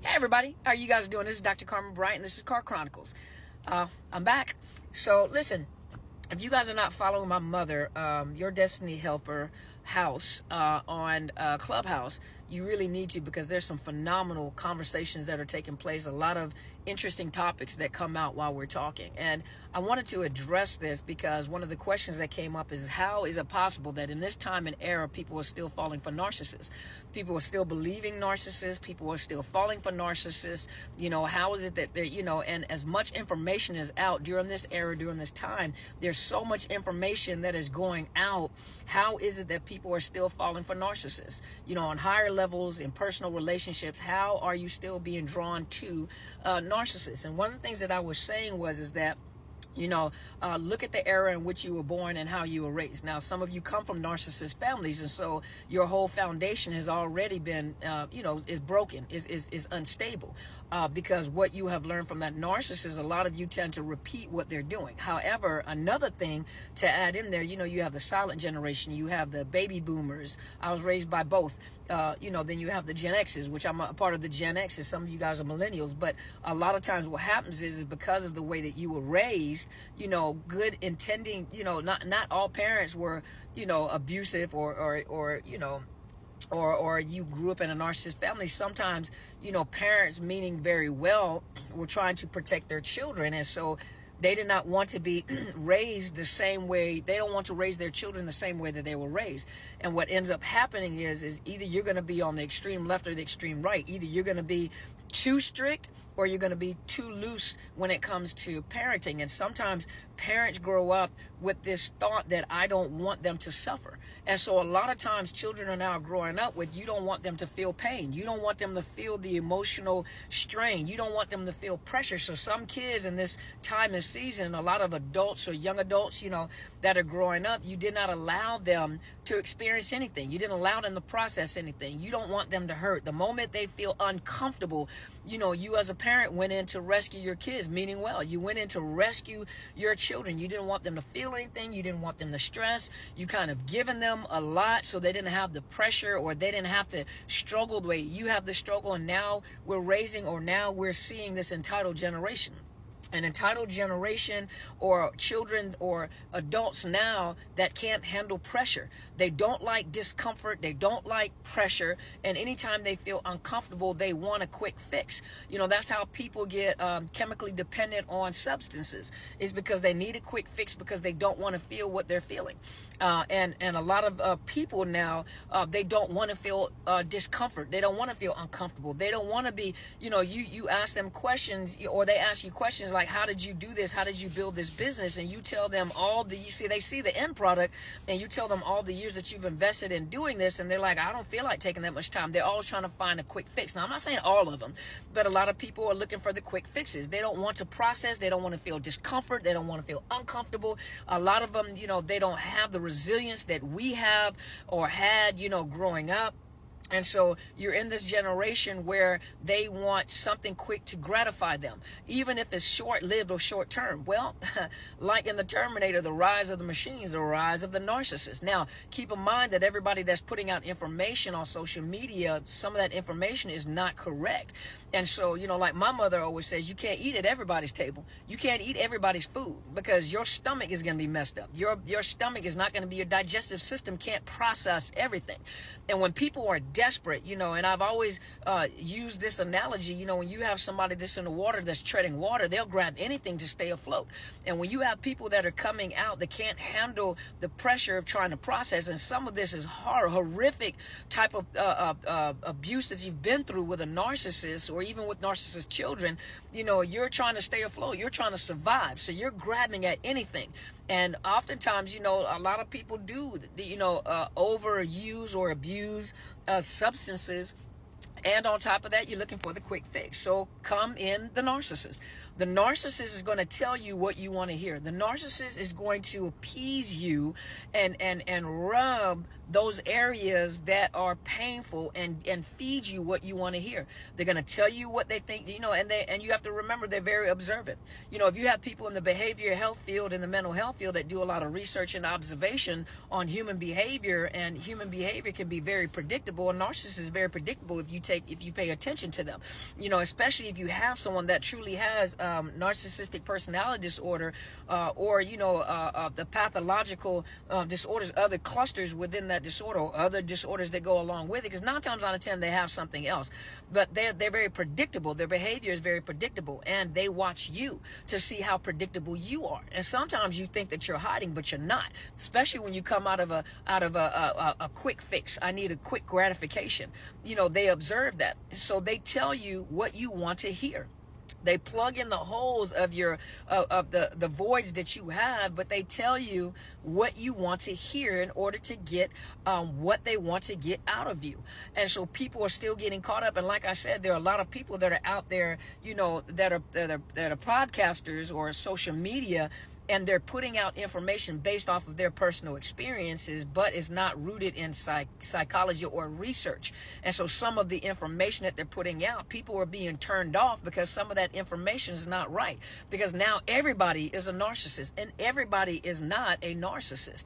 Hey everybody, how are you guys doing? This is Dr. Carmen Bryant, and this is Car Chronicles. I'm back. So listen, if you guys are not following my mother, your Destiny Helper house on Clubhouse, you really need to, because there's some phenomenal conversations that are taking place, a lot of interesting topics that come out while we're talking. And I wanted to address this because one of the questions that came up is, how is it possible that in this time and era people are still falling for narcissists? People are still believing narcissists, people are still falling for narcissists. How is it that they're, and as much information is out during this era, during this time, there's so much information that is going out. How is it that people are still falling for narcissists? On higher levels, in personal relationships, how are you still being drawn to narcissists? And one of the things that I was saying is that look at the era in which you were born and how you were raised. Now, some of you come from narcissist families, and so your whole foundation has already been, is broken, is unstable, because what you have learned from that narcissist, a lot of you tend to repeat what they're doing. However, another thing to add in there, you have the silent generation, you have the baby boomers. I was raised by both. Then you have the Gen X's, which I'm a part of the Gen X's. Some of you guys are millennials, but a lot of times what happens is because of the way that you were raised, good intending, not all parents were, abusive or you grew up in a narcissist family. Sometimes, parents meaning very well were trying to protect their children. And so they did not want to be raised the same way. They don't want to raise their children the same way that they were raised. And what ends up happening is either you're going to be on the extreme left or the extreme right. Either you're going to be too strict or you're going to be too loose when it comes to parenting. And sometimes parents grow up with this thought that I don't want them to suffer. And so a lot of times children are now growing up with, you don't want them to feel pain. You don't want them to feel the emotional strain. You don't want them to feel pressure. So some kids in this time and season, a lot of adults or young adults, that are growing up, you did not allow them to experience anything. You didn't allow them to process anything. You don't want them to hurt. The moment they feel uncomfortable, you as a parent went in to rescue your kids, meaning well. You went in to rescue your children. You didn't want them to feel anything. You didn't want them to stress. You kind of given them a lot so they didn't have the pressure, or they didn't have to struggle the way you have the struggle. And now we're seeing this entitled generation. An entitled generation, or children or adults now that can't handle pressure. They don't like discomfort. They don't like pressure. And anytime they feel uncomfortable, they want a quick fix. That's how people get chemically dependent on substances, is because they need a quick fix because they don't want to feel what they're feeling. And a lot of people now, they don't want to feel discomfort. They don't want to feel uncomfortable. They don't want to be, you ask them questions, or they ask you questions like, how did you do this? How did you build this business? And you tell them they see the end product, and you tell them all the years that you've invested in doing this, and they're like, I don't feel like taking that much time. They're always trying to find a quick fix. Now, I'm not saying all of them, but a lot of people are looking for the quick fixes. They don't want to process. They don't want to feel discomfort. They don't want to feel uncomfortable. A lot of them, they don't have the resilience that we have or had, growing up. And so you're in this generation where they want something quick to gratify them, even if it's short-lived or short-term. Well, like in the Terminator, the rise of the machines, the rise of the narcissist. Now, keep in mind that everybody that's putting out information on social media, some of that information is not correct. And so, like my mother always says, you can't eat at everybody's table. You can't eat everybody's food, because your stomach is going to be messed up. Your stomach is not going to be, your digestive system can't process everything. And when people are desperate, and I've always used this analogy, when you have somebody that's in the water, that's treading water, they'll grab anything to stay afloat. And when you have people that are coming out that can't handle the pressure of trying to process, and some of this is horrific type of abuse that you've been through with a narcissist, or even with narcissist children, you're trying to stay afloat, you're trying to survive, so you're grabbing at anything. And oftentimes, a lot of people do, overuse or abuse substances. And on top of that, you're looking for the quick fix. So come in the narcissist. The narcissist is going to tell you what you want to hear. The narcissist is going to appease you and rub those areas that are painful and feed you what you want to hear. They're going to tell you what they think, and you have to remember they're very observant. If you have people in the behavioral health field and the mental health field that do a lot of research and observation on human behavior, and human behavior can be very predictable. A narcissist is very predictable if you pay attention to them. Especially if you have someone that truly has narcissistic personality disorder, or the pathological disorders, other clusters within that disorder, or other disorders that go along with it. Because 9 times out of 10 they have something else, but they're very predictable. Their behavior is very predictable, and they watch you to see how predictable you are. And sometimes you think that you're hiding, but you're not. Especially when you come out of a quick fix. I need a quick gratification. They observe that, so they tell you what you want to hear. They plug in the holes of the voids that you have, but they tell you what you want to hear in order to get what they want to get out of you. And so people are still getting caught up. And like I said, there are a lot of people that are out there, that are podcasters or social media, and they're putting out information based off of their personal experiences, but it's not rooted in psychology or research. And so some of the information that they're putting out, people are being turned off because some of that information is not right. Because now everybody is a narcissist, and everybody is not a narcissist,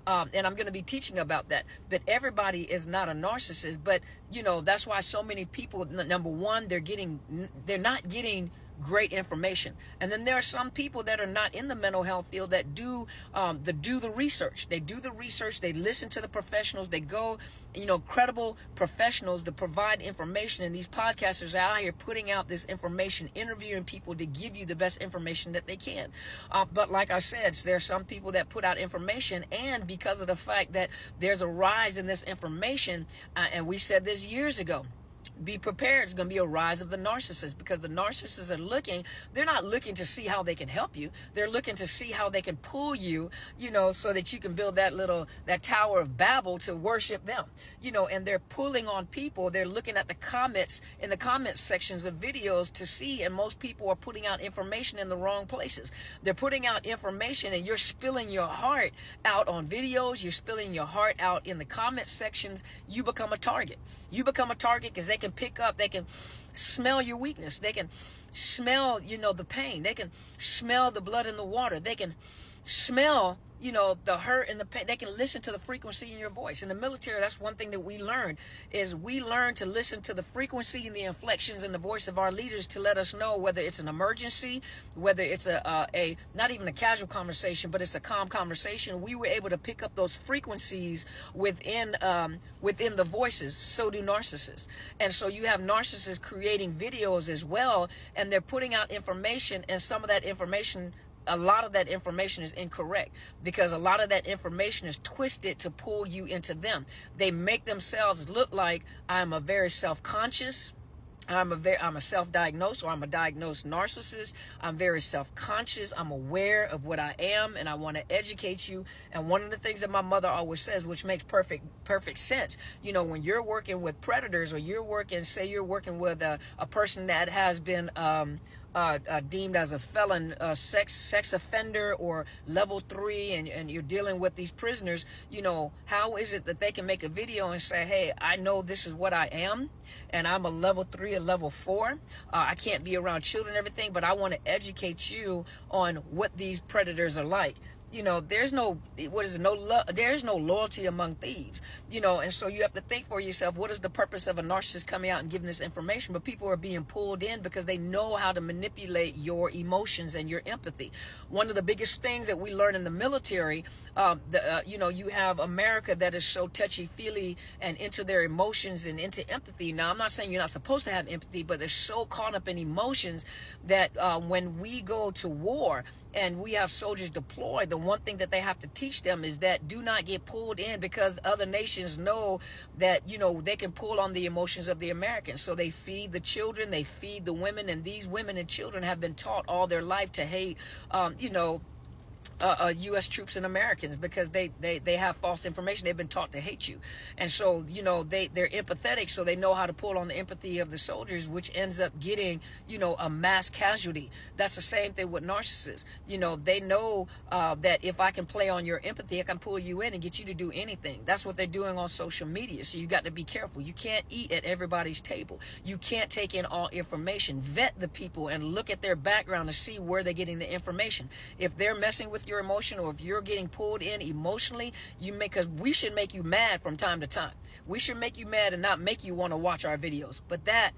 and I'm going to be teaching about that. But everybody is not a narcissist. But, that's why so many people, number one, they're not getting great information. And then there are some people that are not in the mental health field that do the research. They do the research. They listen to the professionals. They go, credible professionals to provide information. And these podcasters are out here putting out this information, interviewing people to give you the best information that they can. But like I said, there are some people that put out information, and because of the fact that there's a rise in this information, and we said this years ago, be prepared. It's going to be a rise of the narcissist, because the narcissists are they're not looking to see how they can help you. They're looking to see how they can pull you, so that you can build that Tower of Babel to worship them, and they're pulling on people. They're looking at the comments in the comments sections of videos to see, and most people are putting out information in the wrong places. They're putting out information, and you're spilling your heart out on videos. You're spilling your heart out in the comment sections. You become a target. You become a target because they can pick up, they can smell your weakness. They can smell, the pain. They can smell the blood in the water. They can smell, the hurt and the pain. They can listen to the frequency in your voice. In the military, that's one thing that we learn to listen to the frequency and the inflections in the voice of our leaders to let us know whether it's an emergency, whether it's a not even a casual conversation, but it's a calm conversation. We were able to pick up those frequencies within the voices. So do narcissists. And so you have narcissists creating videos as well, and they're putting out information, and a lot of that information is incorrect, because a lot of that information is twisted to pull you into them. They make themselves look like, I'm a very self-conscious, I'm a self-diagnosed, or I'm a diagnosed narcissist. I'm very self-conscious. I'm aware of what I am, and I want to educate you. And one of the things that my mother always says, which makes perfect sense, when you're working with predators, or you're working with a person that has been deemed as a felon, sex offender, or level 3, and you're dealing with these prisoners, how is it that they can make a video and say, hey, I know this is what I am, and I'm a level 3 or level 4. I can't be around children and everything, but I want to educate you on what these predators are like. There's no loyalty among thieves, and so you have to think for yourself, what is the purpose of a narcissist coming out and giving this information? But people are being pulled in because they know how to manipulate your emotions and your empathy. One of the biggest things that we learn in the military, you have America that is so touchy-feely and into their emotions and into empathy. Now, I'm not saying you're not supposed to have empathy, but they're so caught up in emotions that when we go to war and we have soldiers deployed, the one thing that they have to teach them is that do not get pulled in, because other nations know that, they can pull on the emotions of the Americans. So they feed the children, they feed the women, and these women and children have been taught all their life to hate, U.S. troops and Americans, because they have false information. They've been taught to hate you. And so, you know, they're empathetic, so they know how to pull on the empathy of the soldiers, which ends up getting, you know, a mass casualty. That's the same thing with narcissists. You know, they know that if I can play on your empathy, I can pull you in and get you to do anything. That's what they're doing on social media. So you got to be careful. You can't eat at everybody's table. You can't take in all information. Vet the people and look at their background to see where they're getting the information. If they're messing with your emotion, or if you're getting pulled in emotionally, because we should make you mad from time to time. We should make you mad and not make you want to watch our videos. But that